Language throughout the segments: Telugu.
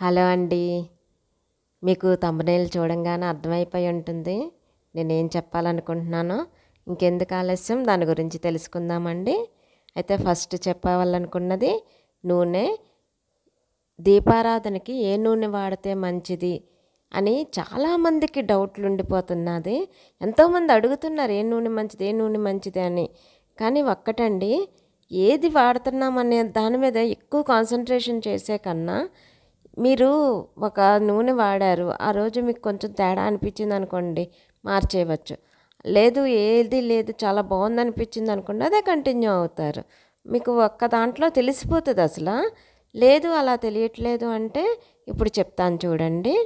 హలో అండి. మీకు థంబ్‌నెయిల్ చూడంగానే అర్థమైపోయి ఉంటుంది నేనేం చెప్పాలనుకుంటున్నానో. ఇంకెందుకు ఆలస్యం దాని గురించి తెలుసుకుందామండి. అయితే ఫస్ట్ చెప్పాలనుకున్నది నూనె. దీపారాధనకి ఏ నూనె వాడితే మంచిది అని చాలామందికి డౌట్లు ఉండిపోతున్నది. ఎంతోమంది అడుగుతున్నారు ఏ నూనె మంచిది, ఏ నూనె మంచిది అని. కానీ ఒక్కటండి, ఏది వాడుతున్నామనే దాని మీద ఎక్కువ కాన్సంట్రేషన్ చేసే కన్నా మీరు ఒక నూనె వాడారు. ఆ రోజు మీకు కొంచెం తేడా అనిపించిందనుకోండి, మార్చేయవచ్చు. లేదు ఏది లేదు చాలా బావుందనిపించిందనుకోండి, అదే కంటిన్యూ అవుతారు. మీకు ఒక్క దాంట్లో తెలిసిపోతదసల. లేదు అలా తెలియట్లేదు అంటే ఇప్పుడు చెప్తాను చూడండి.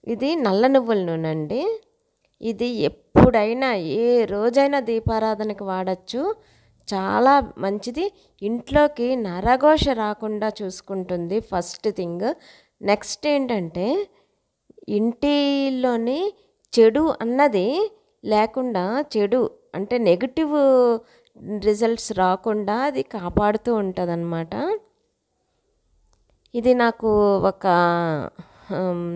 ఇది నల్ల నువ్వుల నూనండి. ఇది ఎప్పుడైనా ఏ రోజైనా దీపారాధనకి వాడచ్చు. చాలా మంచిది. ఇంట్లోకి నరఘోష రాకుండా చూసుకుంటుంది ఫస్ట్ థింగ్. నెక్స్ట్ ఏంటంటే ఇంటిలోని చెడు అన్నది లేకుండా, చెడు అంటే నెగటివ్ రిజల్ట్స్ రాకుండా అది కాపాడుతూ ఉంటుందన్నమాట. ఇది నాకు ఒక హ్మ్,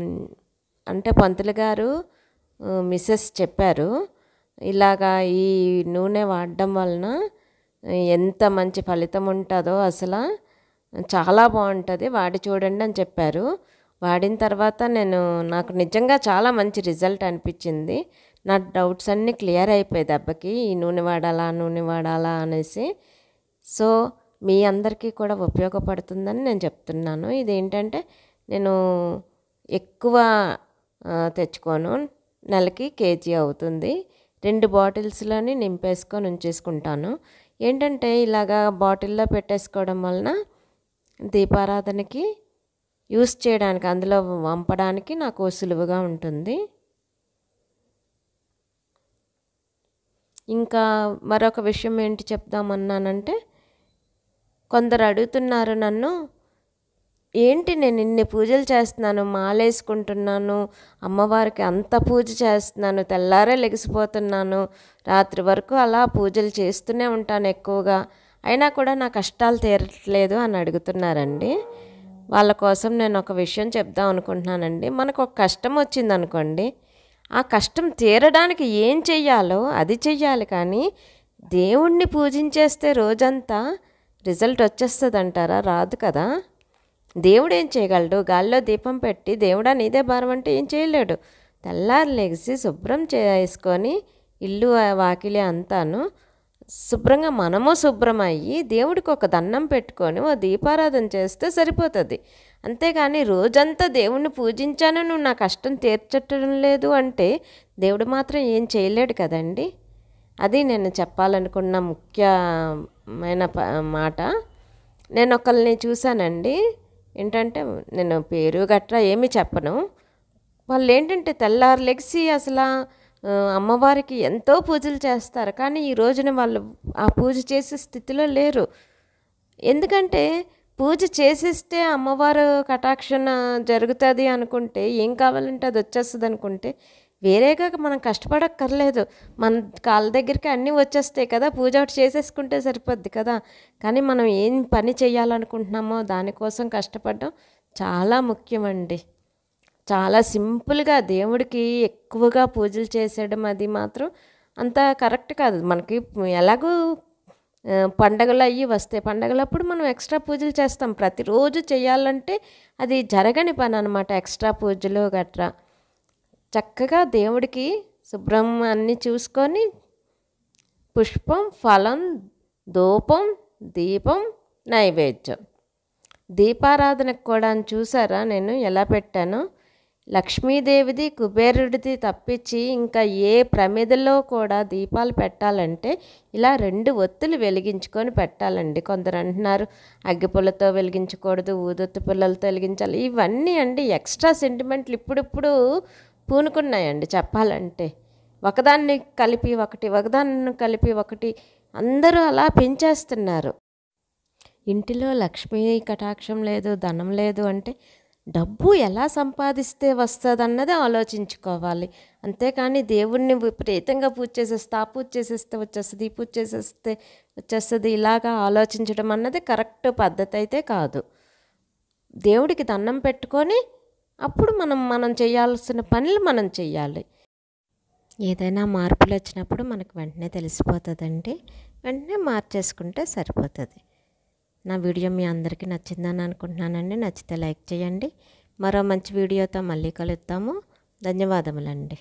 అంటే పంతులు గారు మిసెస్ చెప్పారు. ఇలాగా ఈ నూనె వాడడం వలన ఎంత మంచి ఫలితం ఉంటుందో అసలు చాలా బాగుంటుంది, వాడి చూడండి అని చెప్పారు. వాడిన తర్వాత నాకు నిజంగా చాలా మంచి రిజల్ట్ అనిపించింది. నా డౌట్స్ అన్నీ క్లియర్ అయిపోయాయి దెబ్బకి. ఈ నూనె వాడాలా, నూనె వాడాలా అనేసి. సో మీ అందరికీ కూడా ఉపయోగపడుతుందని నేను చెప్తున్నాను. ఇదేంటంటే నేను ఎక్కువ తెచ్చుకోను, నెలకి కేజీ అవుతుంది. 2 బాటిల్స్లోని నింపేసుకొని ఉంచేసుకుంటాను. ఏంటంటే ఇలాగా బాటిల్లో పెట్టేసుకోవడం వలన దీపారాధనకి యూస్ చేయడానికి, అందులో వంపడానికి నాకు సులువుగా ఉంటుంది. ఇంకా మరొక విషయం ఏంటి చెప్దామన్నానంటే, కొందరు అడుగుతున్నారు నన్ను, ఏంటి నేను ఇన్ని పూజలు చేస్తున్నాను, మాలేసుకుంటున్నాను, అమ్మవారికి అంత పూజ చేస్తున్నాను, తెల్లారే లెగిసిపోతున్నాను, రాత్రి వరకు అలా పూజలు చేస్తూనే ఉంటాను ఎక్కువగా, అయినా కూడా నా కష్టాలు తీరట్లేదు అని అడుగుతున్నారండి. వాళ్ళ కోసం నేను ఒక విషయం చెప్దాం అనుకుంటున్నానండి. మనకు ఒక కష్టం వచ్చిందనుకోండి, ఆ కష్టం తీరడానికి ఏం చెయ్యాలో అది చెయ్యాలి. కానీ దేవుణ్ణి పూజించేస్తే రోజంతా రిజల్ట్ వచ్చేస్తుంది అంటారా? రాదు కదా. దేవుడు ఏం చేయగలడు? గాల్లో దీపం పెట్టి దేవుడా నీదే భారం అంటే ఏం చేయలేడు. తెల్లారి లెగిసి శుభ్రం చేసుకొని ఇల్లు వాకిలి అంతాను శుభ్రంగా మనము శుభ్రం అయ్యి దేవుడికి ఒక దండం పెట్టుకొని ఓ దీపారాధన చేస్తే సరిపోతుంది. అంతేగాని రోజంతా దేవుణ్ణి పూజించాను, నువ్వు నా కష్టం తీర్చటం లేదు అంటే దేవుడు మాత్రం ఏం చేయలేడు కదండి. అది నేను చెప్పాలనుకున్న ముఖ్యమైన మాట. నేను ఒకరిని చూశానండి. ఏంటంటే నేను పేరు గట్రా ఏమీ చెప్పను. వాళ్ళు ఏంటంటే తెల్లారు లెగిసి అసలు అమ్మవారికి ఎంతో పూజలు చేస్తారు. కానీ ఈ రోజున వాళ్ళు ఆ పూజ చేసే స్థితిలో లేరు. ఎందుకంటే పూజ చేసేస్తే అమ్మవారు కటాక్షణ జరుగుతుంది అనుకుంటే, ఏం కావాలంటే అది వచ్చేస్తుంది అనుకుంటే, వేరేగా మనం కష్టపడక్కర్లేదు. మన కాళ్ళ దగ్గరికి అన్నీ వచ్చేస్తాయి కదా, పూజ ఒకటి చేసేసుకుంటే సరిపోద్ది కదా. కానీ మనం ఏం పని చేయాలనుకుంటున్నామో దానికోసం కష్టపడడం చాలా ముఖ్యమండి. చాలా సింపుల్గా దేవుడికి ఎక్కువగా పూజలు చేసేయడం అది మాత్రం అంత కరెక్ట్ కాదు. మనకి ఎలాగో పండగలు అయ్యి వస్తాయి, పండగలప్పుడు మనం ఎక్స్ట్రా పూజలు చేస్తాం. ప్రతిరోజు చేయాలంటే అది జరగని పని అనమాట, ఎక్స్ట్రా పూజలు గట్రా. చక్కగా దేవుడికి శుభ్రం అన్నీ చూసుకొని పుష్పం, ఫలం, ధూపం, దీపం, నైవేద్యం. దీపారాధనకు కూడా చూసారా నేను ఎలా పెట్టానో? లక్ష్మీదేవిది, కుబేరుడిది తప్పించి ఇంకా ఏ ప్రమిదలో కూడా దీపాలు పెట్టాలంటే ఇలా 2 ఒత్తులు వెలిగించుకొని పెట్టాలండి. కొందరు అంటున్నారు అగ్గిపుల్లతో వెలిగించకూడదు, ఊదొత్తి పుల్లలతో వెలిగించాలి. ఇవన్నీ అండి ఎక్స్ట్రా సెంటిమెంట్లు ఇప్పుడిప్పుడు పూనుకున్నాయండి చెప్పాలంటే. ఒకదాన్ని కలిపి ఒకటి, ఒకదాన్ని కలిపి ఒకటి, అందరూ అలా పెంచేస్తున్నారు. ఇంటిలో లక్ష్మీ కటాక్షం లేదు, ధనం లేదు అంటే డబ్బు ఎలా సంపాదిస్తే వస్తుందన్నది ఆలోచించుకోవాలి. అంతేకాని దేవుణ్ణి విపరీతంగా పూజ చేసేస్తే, ఆ పూజ చేసేస్తే వచ్చేస్తుంది, ఈ పూజ చేసేస్తే వచ్చేస్తుంది, ఇలాగా ఆలోచించడం అన్నది కరెక్ట్ పద్ధతి అయితే కాదు. దేవుడికి దండం పెట్టుకొని అప్పుడు మనం చేయాల్సిన పనులు మనం చెయ్యాలి. ఏదైనా మార్పులు వచ్చినప్పుడు మనకు వెంటనే తెలిసిపోతుందండి. వెంటనే మార్చేసుకుంటే సరిపోతుంది. నా వీడియో మీ అందరికీ నచ్చిందని అనుకుంటున్నానండి. నచ్చితే లైక్ చేయండి. మరో మంచి వీడియోతో మళ్ళీ కలుద్దాము. ధన్యవాదములండి.